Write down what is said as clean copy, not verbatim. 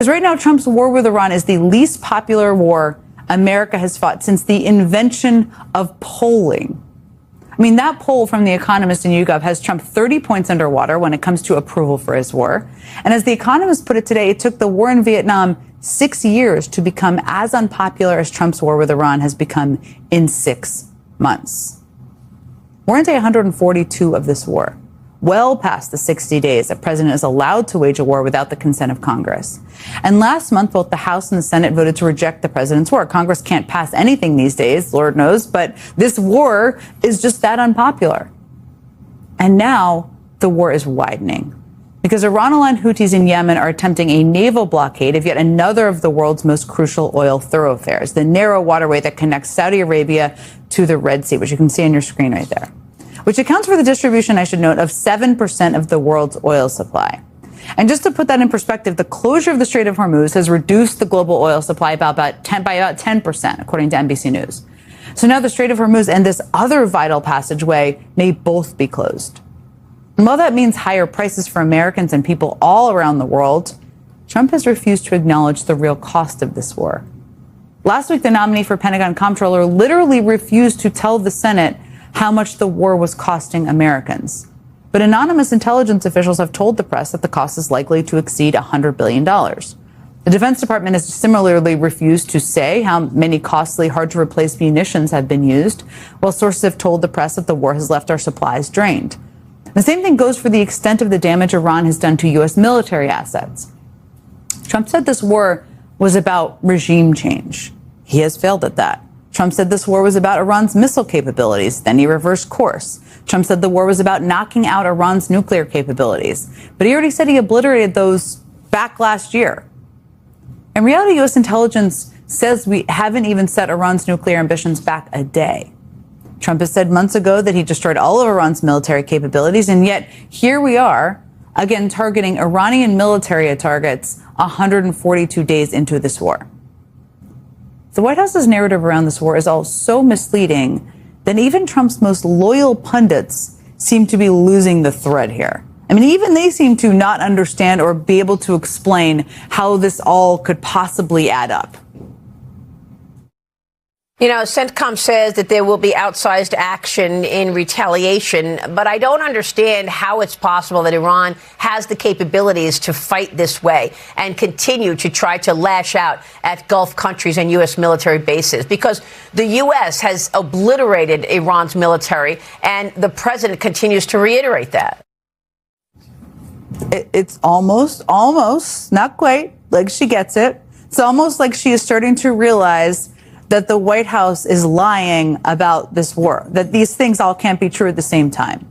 Because right now, Trump's war with Iran is the least popular war America has fought since the invention of polling. I mean, that poll from The Economist and YouGov has Trump 30 points underwater when it comes to approval for his war. And as The Economist put it today, it took the war in Vietnam 6 years to become as unpopular as Trump's war with Iran has become in 6 months. We're on day 142 of this war, well past the 60 days a president is allowed to wage a war without the consent of Congress. And last month, both the House and the Senate voted to reject the president's war. Congress can't pass anything these days, Lord knows, but this war is just that unpopular. And now the war is widening because Iran-aligned Houthis in Yemen are attempting a naval blockade of yet another of the world's most crucial oil thoroughfares, the narrow waterway that connects Saudi Arabia to the Red Sea, which you can see on your screen right there, which accounts for the distribution, I should note, of 7% of the world's oil supply. And just to put that in perspective, the closure of the Strait of Hormuz has reduced the global oil supply by about 10%, according to NBC News. So now the Strait of Hormuz and this other vital passageway may both be closed. And while that means higher prices for Americans and people all around the world, Trump has refused to acknowledge the real cost of this war. Last week, the nominee for Pentagon Comptroller literally refused to tell the Senate how much the war was costing Americans. But anonymous intelligence officials have told the press that the cost is likely to exceed $100 billion. The Defense Department has similarly refused to say how many costly, hard-to-replace munitions have been used, while sources have told the press that the war has left our supplies drained. The same thing goes for the extent of the damage Iran has done to U.S. military assets. Trump said this war was about regime change. He has failed at that. Trump said this war was about Iran's missile capabilities. Then he reversed course. Trump said the war was about knocking out Iran's nuclear capabilities. But he already said he obliterated those back last year. In reality, U.S. intelligence says we haven't even set Iran's nuclear ambitions back a day. Trump has said months ago that he destroyed all of Iran's military capabilities. And yet here we are, again, targeting Iranian military targets 142 days into this war. The White House's narrative around this war is all so misleading that even Trump's most loyal pundits seem to be losing the thread here. I mean, even they seem to not understand or be able to explain how this all could possibly add up. You know, CENTCOM says that there will be outsized action in retaliation, but I don't understand how it's possible that Iran has the capabilities to fight this way and continue to try to lash out at Gulf countries and U.S. military bases, because the U.S. has obliterated Iran's military, and the president continues to reiterate that. It's almost, not quite, like she gets it. It's almost like she is starting to realize that the White House is lying about this war, that these things all can't be true at the same time.